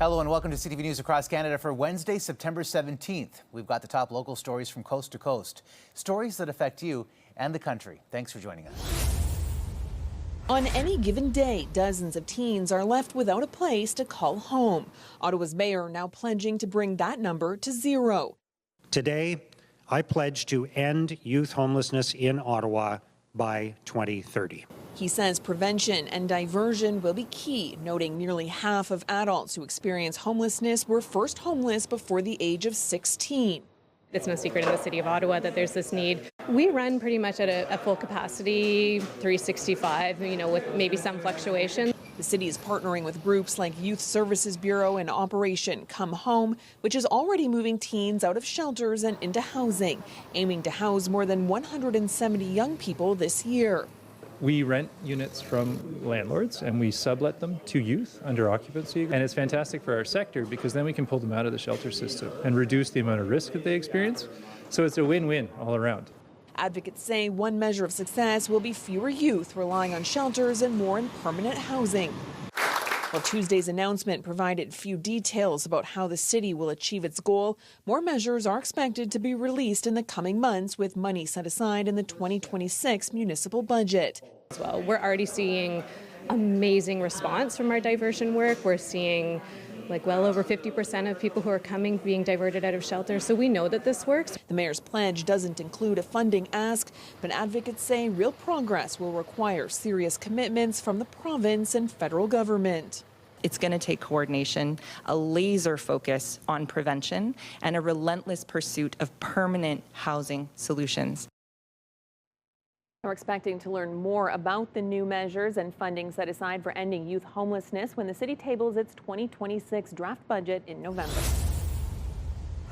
Hello and welcome to CTV News Across Canada for Wednesday, September 17th. We've got the top local stories from coast to coast. Stories that affect you and the country. Thanks for joining us. On any given day, dozens of teens are left without a place to call home. Ottawa's mayor now pledging to bring that number to zero. Today, I pledge to end youth homelessness in Ottawa by 2030. He says prevention and diversion will be key, noting nearly half of adults who experience homelessness were first homeless before the age of 16. It's no secret in the city of Ottawa that there's this need. We run pretty much at a full capacity, 365, with maybe some fluctuation. The city is partnering with groups like Youth Services Bureau and Operation Come Home, which is already moving teens out of shelters and into housing, aiming to house more than 170 young people this year. We rent units from landlords and we sublet them to youth under occupancy. And it's fantastic for our sector because then we can pull them out of the shelter system and reduce the amount of risk that they experience. So it's a win-win all around. Advocates say one measure of success will be fewer youth relying on shelters and more in permanent housing. While Tuesday's announcement provided few details about how the city will achieve its goal, more measures are expected to be released in the coming months with money set aside in the 2026 municipal budget. Well, we're already seeing amazing response from our diversion work. We're seeing well over 50% of people who are coming being diverted out of shelter. So we know that this works. The mayor's pledge doesn't include a funding ask, but advocates say real progress will require serious commitments from the province and federal government. It's going to take coordination, a laser focus on prevention, and a relentless pursuit of permanent housing solutions. We're expecting to learn more about the new measures and funding set aside for ending youth homelessness when the city tables its 2026 draft budget in November.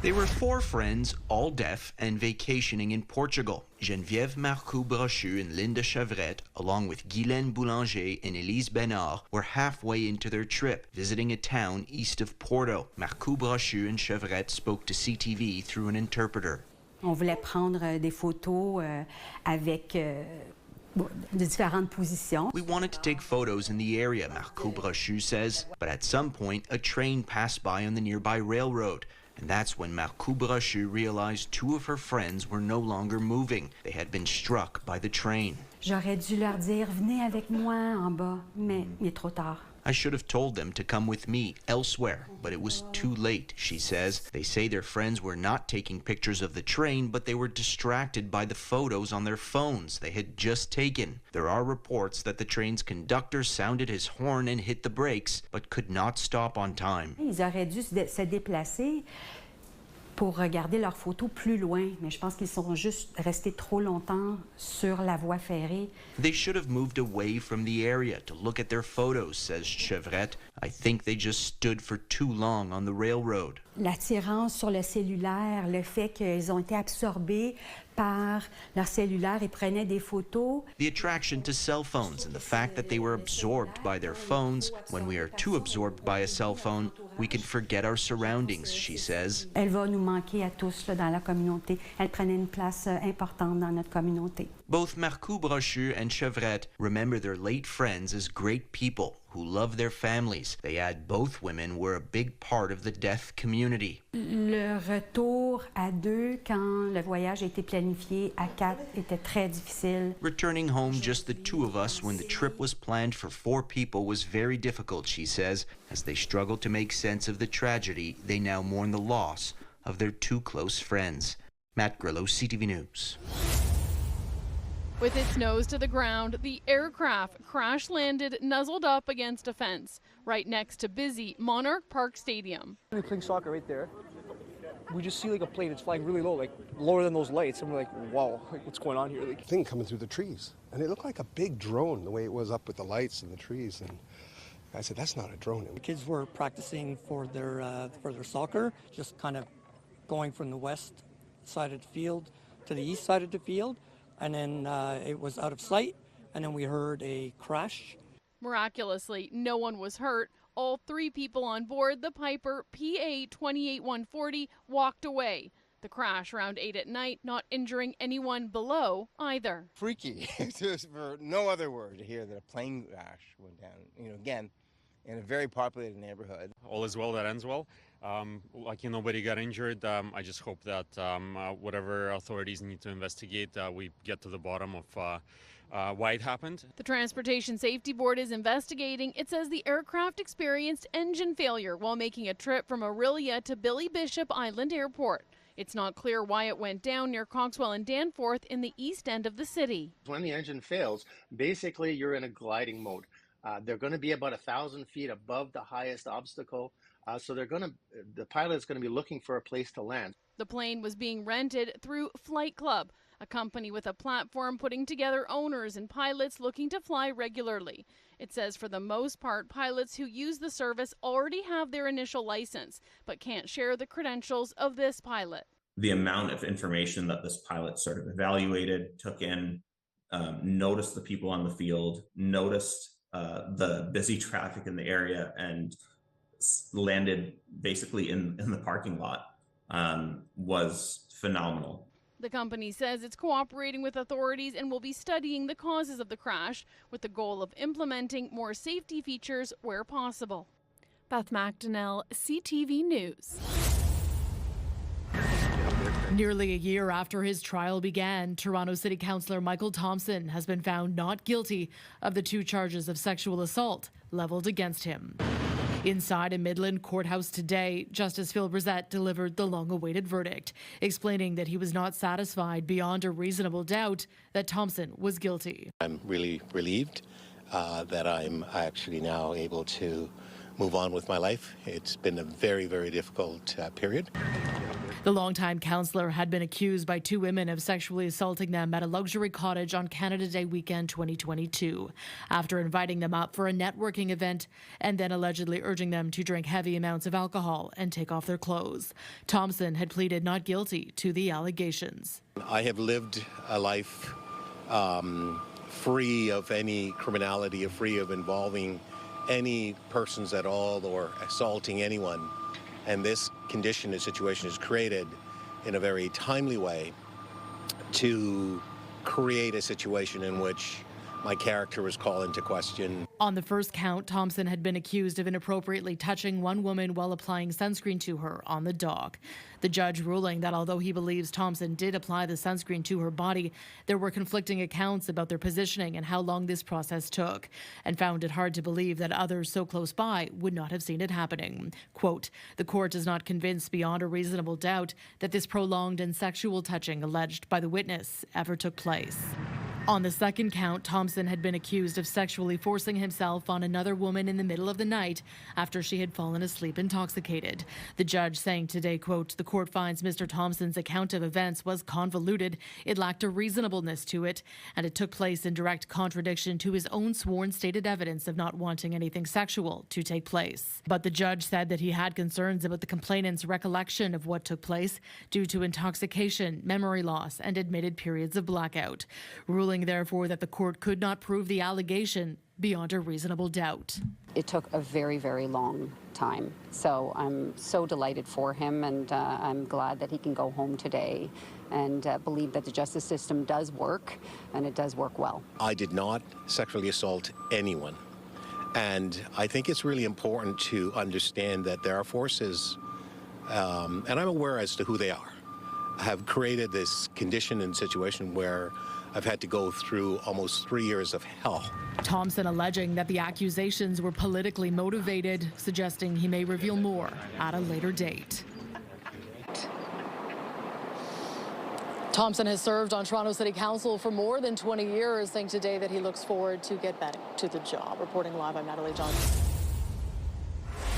They were four friends, all deaf and vacationing in Portugal. Geneviève Marcoux-Brochu and Linda Chevrette, along with Guylaine Boulanger and Elise Bénard, were halfway into their trip, visiting a town east of Porto. Marcoux-Brochu and Chevrette spoke to CTV through an interpreter. On voulait prendre des photos avec de différentes positions. We wanted to take photos in the area, Marcoux-Brochu says, but at some point a train passed by on the nearby railroad. And that's when Marcoux-Brochu realized two of her friends were no longer moving. They had been struck by the train. J'aurais dû leur dire, venez avec moi en bas, mais il est trop tard. I should have told them to come with me elsewhere, but it was too late, she says. They say their friends were not taking pictures of the train, but they were distracted by the photos on their phones they had just taken. There are reports that the train's conductor sounded his horn and hit the brakes, but could not stop on time. Ils auraient dû se déplacer pour regarder leurs photos plus loin, mais je pense qu'ils sont juste restés trop longtemps sur la voie ferrée. They should have moved away from the area to look at their photos, says Chevrette. I think they just stood for too long on the railroad. L'attirance sur le cellulaire, le fait qu'ils ont été absorbés par leur cellulaire et prenaient des photos. The attraction to cell phones and the fact that they were absorbed by their phones. When we are too absorbed by a cell phone, we can forget our surroundings, she says. Elle va nous manquer à tous là, dans la communauté. Elle prenait une place importante dans notre communauté. Both Marcoux-Brochu and Chevrette remember their late friends as great people who love their families. They add both women were a big part of the deaf community. Le retour à deux quand le voyage a été planifié à quatre était très difficile. Returning home just the two of us when the trip was planned for four people was very difficult, she says. As they struggle to make sense of the tragedy, they now mourn the loss of their two close friends. Matt Grillo, CTV News. With its nose to the ground, the aircraft crash-landed nuzzled up against a fence right next to busy Monarch Park Stadium. We're playing soccer right there. We just see like a plane that's flying really low, like lower than those lights, and we're like, wow, like, what's going on here? Like, thing coming through the trees, and it looked like a big drone the way it was up with the lights and the trees. And I said, that's not a drone. The kids were practicing for their soccer, just kind of going from the west side of the field to the east side of the field. And then it was out of sight, and then we heard a crash. Miraculously, no one was hurt. All three people on board the Piper PA 28140 walked away. The crash around 8 at night, not injuring anyone below either. Freaky, for no other word, to hear that a plane crash went down. Again, in a very populated neighborhood. All is well that ends well. Lucky nobody got injured. I just hope that whatever authorities need to investigate, we get to the bottom of why it happened. The Transportation Safety Board is investigating. It says the aircraft experienced engine failure while making a trip from Orillia to Billy Bishop Island Airport. It's not clear why it went down near Coxwell and Danforth in the east end of the city. When the engine fails, basically you're in a gliding mode. They're going to be about 1,000 feet above the highest obstacle, so the pilot is going to be looking for a place to land. The plane was being rented through Flight Club, a company with a platform putting together owners and pilots looking to fly regularly. It says for the most part, pilots who use the service already have their initial license, but can't share the credentials of this pilot. The amount of information that this pilot sort of evaluated, took in, noticed the people on the field, noticed the busy traffic in the area, and landed basically in the parking lot was phenomenal. The company says it's cooperating with authorities and will be studying the causes of the crash with the goal of implementing more safety features where possible. Beth McDonnell, CTV News. Nearly a year after his trial began, Toronto City Councillor Michael Thompson has been found not guilty of the 2 charges of sexual assault leveled against him. Inside a Midland courthouse today, Justice Phil Brissett delivered the long-awaited verdict, explaining that he was not satisfied beyond a reasonable doubt that Thompson was guilty. I'm really relieved that I'm actually now able to move on with my life. It's been a very, very difficult period. The longtime councillor had been accused by 2 women of sexually assaulting them at a luxury cottage on Canada Day weekend 2022, after inviting them up for a networking event and then allegedly urging them to drink heavy amounts of alcohol and take off their clothes. Thompson had pleaded not guilty to the allegations. I have lived a life free of any criminality, free of involving any persons at all or assaulting anyone. And this condition and situation is created in a very timely way to create a situation in which my character is called into question. On the first count, Thompson had been accused of inappropriately touching one woman while applying sunscreen to her on the dock. The judge ruling that although he believes Thompson did apply the sunscreen to her body, there were conflicting accounts about their positioning and how long this process took, and found it hard to believe that others so close by would not have seen it happening. Quote, the court is not convinced beyond a reasonable doubt that this prolonged and sexual touching alleged by the witness ever took place. On the second count, Thompson had been accused of sexually forcing himself on another woman in the middle of the night after she had fallen asleep intoxicated. The judge saying today, quote, the court finds Mr. Thompson's account of events was convoluted, it lacked a reasonableness to it, and it took place in direct contradiction to his own sworn stated evidence of not wanting anything sexual to take place. But the judge said that he had concerns about the complainant's recollection of what took place due to intoxication, memory loss, and admitted periods of blackout, ruling therefore that the court could not prove the allegation beyond a reasonable doubt. It took a very, very long time. So I'm so delighted for him, and I'm glad that he can go home today and believe that the justice system does work, and it does work well. I did not sexually assault anyone. And I think it's really important to understand that there are forces, and I'm aware as to who they are, have created this condition and situation where I've had to go through almost 3 years of hell. Thompson alleging that the accusations were politically motivated, suggesting he may reveal more at a later date. Thompson has served on Toronto City Council for more than 20 years, saying today that he looks forward to get back to the job. Reporting live, I'm Natalie Johnson.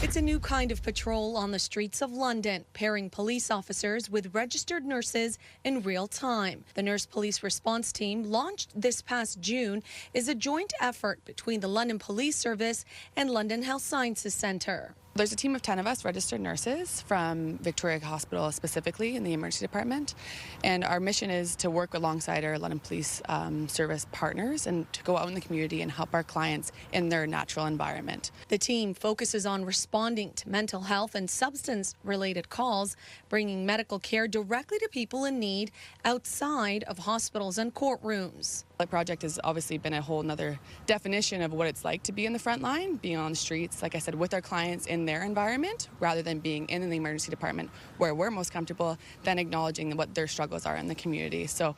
It's a new kind of patrol on the streets of London, pairing police officers with registered nurses in real time. The Nurse Police Response Team, launched this past June, is a joint effort between the London Police Service and London Health Sciences Centre. There's a team of 10 of us registered nurses from Victoria Hospital, specifically in the emergency department. And our mission is to work alongside our London Police Service partners and to go out in the community and help our clients in their natural environment. The team focuses on responding to mental health and substance-related calls, bringing medical care directly to people in need outside of hospitals and courtrooms. That project has obviously been a whole nother definition of what it's like to be in the front line, being on the streets, like I said, with our clients in their environment, rather than being in the emergency department where we're most comfortable, then acknowledging what their struggles are in the community. So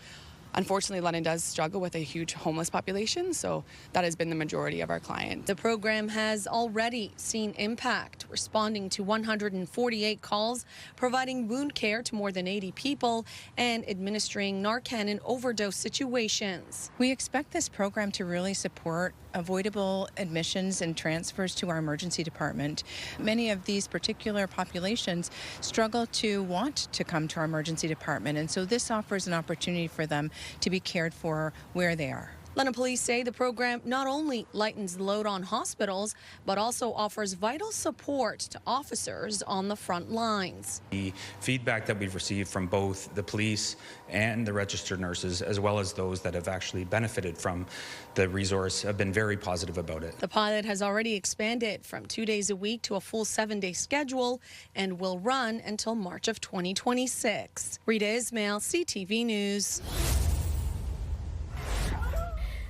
unfortunately, London does struggle with a huge homeless population, so that has been the majority of our clients. The program has already seen impact, responding to 148 calls, providing wound care to more than 80 people, and administering Narcan in overdose situations. We expect this program to really support avoidable admissions and transfers to our emergency department. Many of these particular populations struggle to want to come to our emergency department, and so this offers an opportunity for them to be cared for where they are. London police say the program not only lightens the load on hospitals, but also offers vital support to officers on the front lines. The feedback that we've received from both the police and the registered nurses, as well as those that have actually benefited from the resource, have been very positive about it. The pilot has already expanded from 2 days a week to a full 7-day schedule and will run until March of 2026. Rita Ismail, CTV News.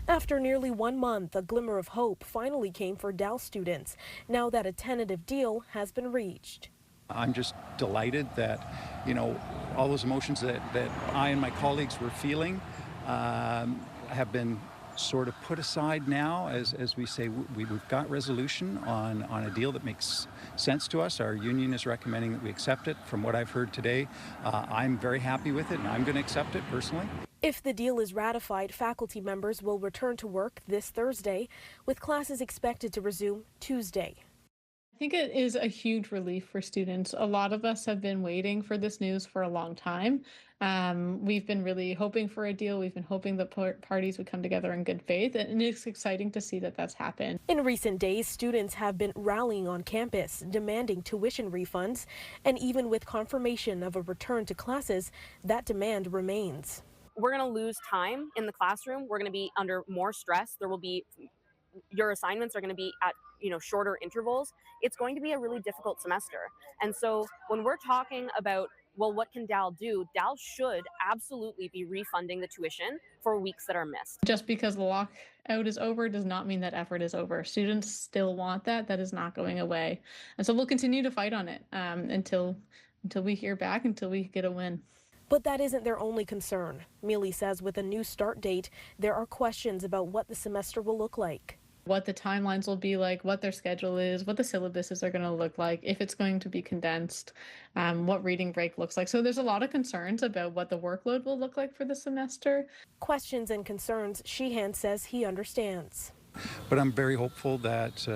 After nearly 1 month, a glimmer of hope finally came for Dow students, now that a tentative deal has been reached. I'm just delighted that, all those emotions that I and my colleagues were feeling have been sort of put aside now. As we say, we've got resolution on a deal that makes sense to us. Our union is recommending that we accept it. From what I've heard today, I'm very happy with it, and I'm going to accept it personally. If the deal is ratified, faculty members will return to work this Thursday, with classes expected to resume Tuesday. I think it is a huge relief for students. A lot of us have been waiting for this news for a long time. We've been really hoping for a deal. We've been hoping that parties would come together in good faith, and it's exciting to see that that's happened. In recent days, students have been rallying on campus, demanding tuition refunds, and even with confirmation of a return to classes, that demand remains. We're going to lose time in the classroom. We're going to be under more stress. Your assignments are going to be at shorter intervals. It's going to be a really difficult semester. And so when we're talking about, well, what can Dal do? Dal should absolutely be refunding the tuition for weeks that are missed. Just because the lockout is over does not mean that effort is over. Students still want that. That is not going away. And so we'll continue to fight on it until we hear back, until we get a win. But that isn't their only concern. Mealy says with a new start date, there are questions about what the semester will look like. What the timelines will be like, what their schedule is, what the syllabuses are going to look like, if it's going to be condensed, what reading break looks like. So there's a lot of concerns about what the workload will look like for the semester. Questions and concerns Sheehan says he understands. But I'm very hopeful that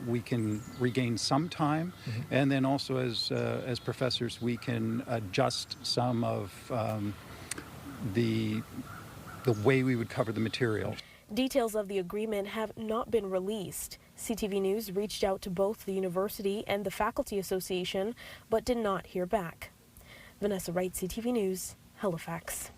we can regain some time, and then also as professors we can adjust some of the way we would cover the material. Details of the agreement have not been released. CTV News reached out to both the university and the Faculty Association, but did not hear back. Vanessa Wright, CTV News, Halifax.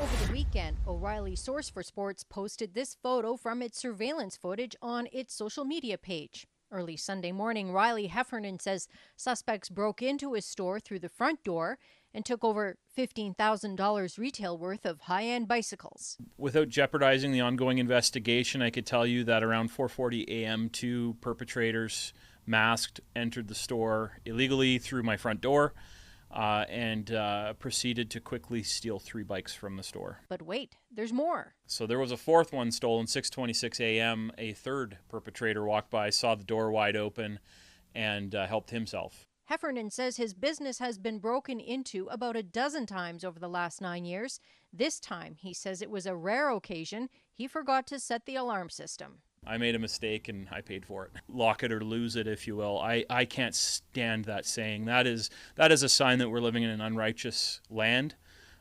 Over the weekend, O'Reilly Source for Sports posted this photo from its surveillance footage on its social media page. Early Sunday morning, Riley Heffernan says suspects broke into his store through the front door and took over $15,000 retail worth of high-end bicycles. Without jeopardizing the ongoing investigation, I could tell you that around 4:40 a.m. two perpetrators, masked, entered the store illegally through my front door and proceeded to quickly steal 3 bikes from the store. But wait, there's more. So there was a fourth one stolen, 6:26 a.m. A third perpetrator walked by, saw the door wide open, and helped himself. Heffernan says his business has been broken into about a dozen times over the last 9 years. This time, he says it was a rare occasion. He forgot to set the alarm system. I made a mistake and I paid for it. Lock it or lose it, if you will. I can't stand that saying. That is a sign that we're living in an unrighteous land.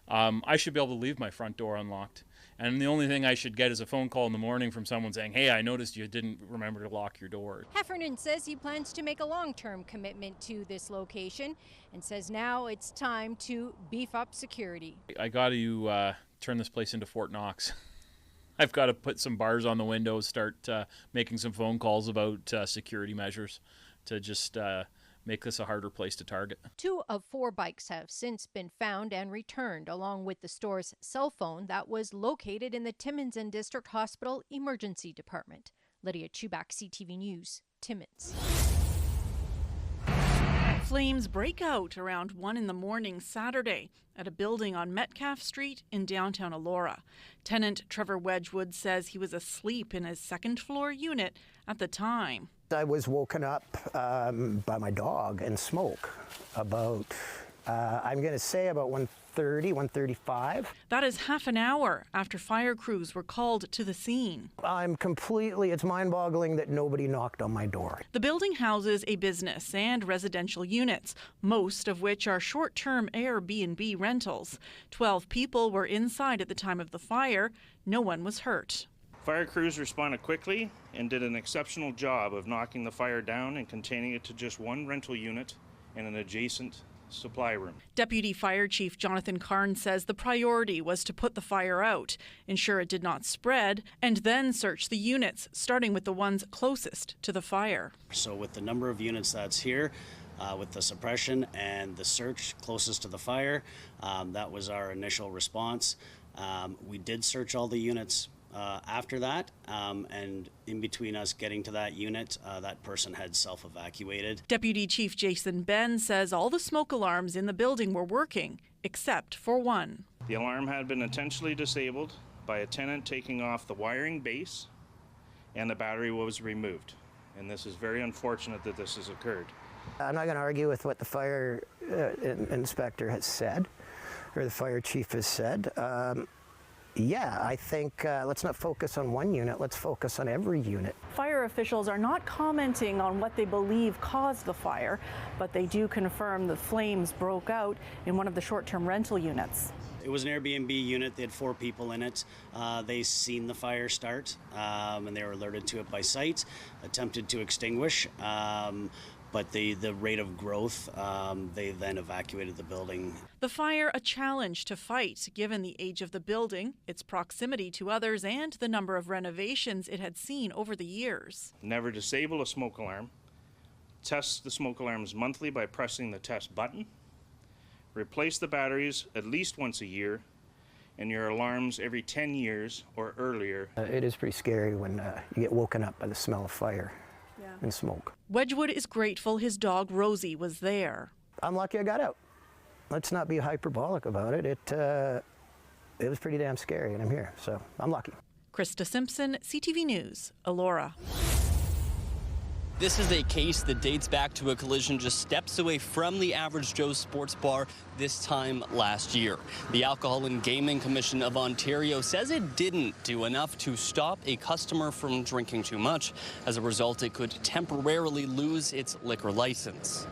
I should be able to leave my front door unlocked. And the only thing I should get is a phone call in the morning from someone saying, hey, I noticed you didn't remember to lock your door. Heffernan says he plans to make a long-term commitment to this location and says now it's time to beef up security. I got to turn this place into Fort Knox. I've got to put some bars on the windows, start making some phone calls about security measures to just make this a harder place to target. 2 of 4 bikes have since been found and returned, along with the store's cell phone that was located in the Timmins and District Hospital Emergency Department. Lydia Chubak, CTV News, Timmins. Flames break out around 1 a.m. Saturday at a building on Metcalfe Street in downtown Elora. Tenant Trevor Wedgwood says he was asleep in his second-floor unit at the time. I was woken up by my dog and smoke about, I'm going to say about 1:30, 1:35. That is half an hour after fire crews were called to the scene. It's mind-boggling that nobody knocked on my door. The building houses a business and residential units, most of which are short-term Airbnb rentals. 12 people were inside at the time of the fire. No one was hurt. Fire crews responded quickly and did an exceptional job of knocking the fire down and containing it to just one rental unit and an adjacent supply room. Deputy Fire Chief Jonathan Karn says the priority was to put the fire out, ensure it did not spread, and then search the units, starting with the ones closest to the fire. So with the number of units that's here, with the suppression and the search closest to the fire, that was our initial response. We did search all the units after that, and in between us getting to that unit, that person had self-evacuated. Deputy Chief Jason Ben says all the smoke alarms in the building were working, except for one. The alarm had been intentionally disabled by a tenant taking off the wiring base, and the battery was removed. And this is very unfortunate that this has occurred. I'm not going to argue with what the fire inspector has said, or the fire chief has said. Yeah, I think let's not focus on one unit, let's focus on every unit. Fire officials are not commenting on what they believe caused the fire, but they do confirm the flames broke out in one of the short-term rental units. It was an Airbnb unit. They had 4 people in it. They seen the fire start, and they were alerted to it by sight, attempted to extinguish. But the rate of growth, they then evacuated the building. The fire a challenge to fight, given the age of the building, its proximity to others, and the number of renovations it had seen over the years. Never disable a smoke alarm. Test the smoke alarms monthly by pressing the test button. Replace the batteries at least once a year, and your alarms every 10 years or earlier. It is pretty scary when you get woken up by the smell of fire and smoke. Wedgwood is grateful his dog Rosie was there. I'm lucky I got out. Let's not be hyperbolic about it. It was pretty damn scary, and I'm here, so I'm lucky. Krista Simpson, CTV News, Elora. This is a case that dates back to a collision just steps away from the Average Joe's Sports Bar this time last year. The Alcohol and Gaming Commission of Ontario says it didn't do enough to stop a customer from drinking too much. As a result, it could temporarily lose its liquor license.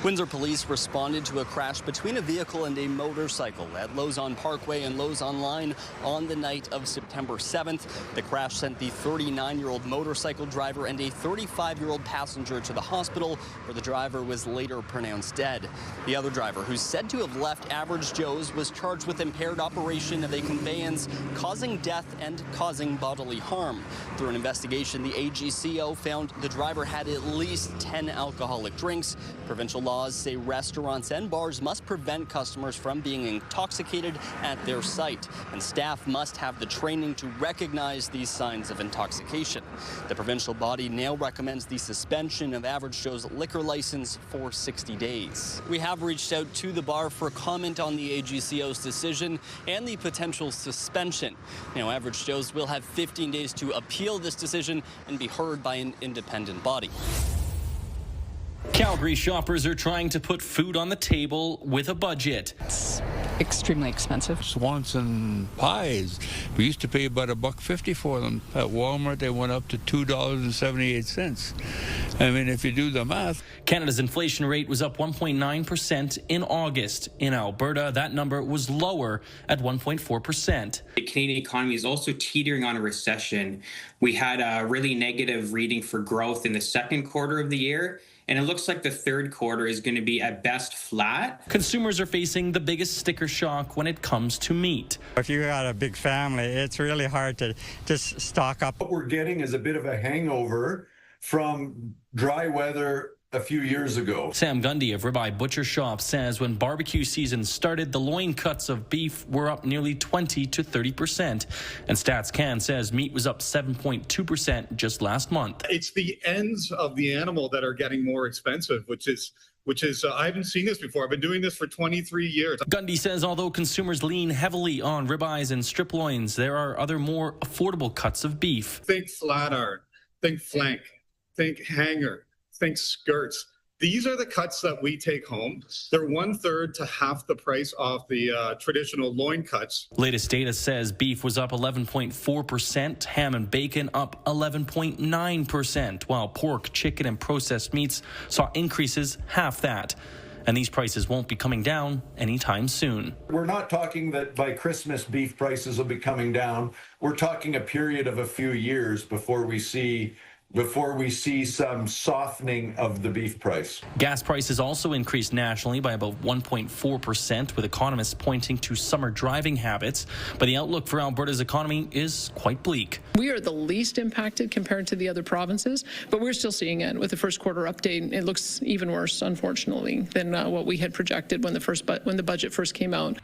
Windsor police responded to a crash between a vehicle and a motorcycle at Lozon Parkway and Lozon Line on the night of September 7th. The crash sent the 39-year-old motorcycle driver and a 35-year-old passenger to the hospital, where the driver was later pronounced dead. The other driver, who's said to have left Average Joe's, was charged with impaired operation of a conveyance, causing death and causing bodily harm. Through an investigation, the AGCO found the driver had at least 10 alcoholic drinks. Provincial laws say restaurants and bars must prevent customers from being intoxicated at their site, and staff must have the training to recognize these signs of intoxication. The provincial body now recommends the suspension of Average Joe's liquor license for 60 days. We have reached out to the bar for comment on the AGCO's decision and the potential suspension. Now, Average Joe's will have 15 days to appeal this decision and be heard by an independent body. Calgary shoppers are trying to put food on the table with a budget. It's extremely expensive. Swanson pies. We used to pay about $1.50 for them. At Walmart, they went up to $2.78. I mean, if you do the math. Canada's inflation rate was up 1.9% in August. In Alberta, that number was lower at 1.4%. The Canadian economy is also teetering on a recession. We had a really negative reading for growth in the second quarter of the year, and it looks like the third quarter is going to be at best flat. Consumers are facing the biggest sticker shock when it comes to meat. If you got a big family, it's really hard to just stock up. What we're getting is a bit of a hangover from dry weather a few years ago. Sam Gundy of Ribeye Butcher Shop says when barbecue season started, the loin cuts of beef were up nearly 20 to 30%. And Stats Can says meat was up 7.2% just last month. It's the ends of the animal that are getting more expensive, which is I haven't seen this before. I've been doing this for 23 years. Gundy says although consumers lean heavily on ribeyes and strip loins, there are other more affordable cuts of beef. Think flat iron, think flank, think hanger, think skirts. These are the cuts that we take home. They're 1/3 to half the price of the traditional loin cuts. Latest data says beef was up 11.4%, ham and bacon up 11.9%, while pork, chicken, and processed meats saw increases half that. And these prices won't be coming down anytime soon. We're not talking that by Christmas beef prices will be coming down. We're talking a period of a few years before we see some softening of the beef price. Gas prices also increased nationally by about 1.4%, with economists pointing to summer driving habits. But the outlook for Alberta's economy is quite bleak. We are the least impacted compared to the other provinces, but we're still seeing it. With the first quarter update, it looks even worse, unfortunately, than what we had projected when the budget first came out.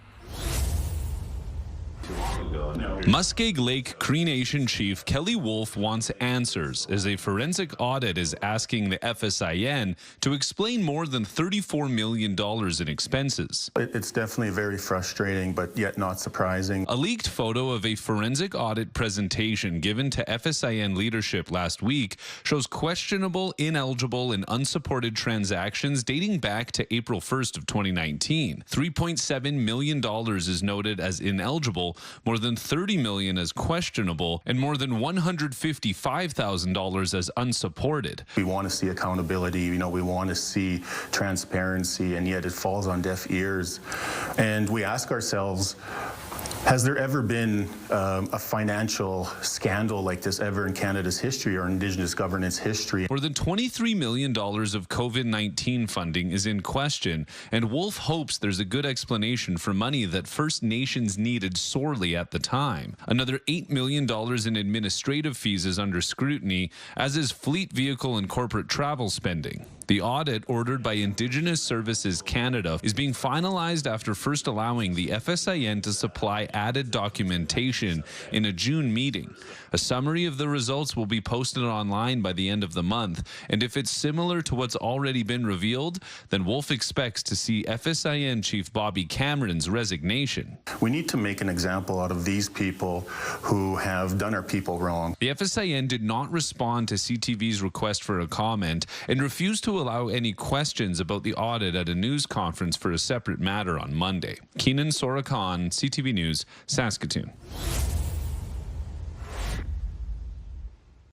Muskeg Lake Cree Nation Chief Kelly Wolf wants answers as a forensic audit is asking the FSIN to explain more than $34 million in expenses. It's definitely very frustrating, but yet not surprising. A leaked photo of a forensic audit presentation given to FSIN leadership last week shows questionable, ineligible, and unsupported transactions dating back to April 1st of 2019. $3.7 million is noted as ineligible, more than $30 million as questionable, and more than $155,000 as unsupported. We want to see accountability, we want to see transparency, and yet it falls on deaf ears. And we ask ourselves, has there ever been a financial scandal like this ever in Canada's history or Indigenous governance history? More than $23 million of COVID-19 funding is in question, and Wolf hopes there's a good explanation for money that First Nations needed sorely at the time. Another $8 million in administrative fees is under scrutiny, as is fleet vehicle and corporate travel spending. The audit, ordered by Indigenous Services Canada, is being finalized after first allowing the FSIN to supply added documentation in a June meeting. A summary of the results will be posted online by the end of the month, and if it's similar to what's already been revealed, then Wolf expects to see FSIN Chief Bobby Cameron's resignation. We need to make an example out of these people who have done our people wrong. The FSIN did not respond to CTV's request for a comment and refused to allow any questions about the audit at a news conference for a separate matter on Monday. Keenan Sorakan, CTV News, Saskatoon.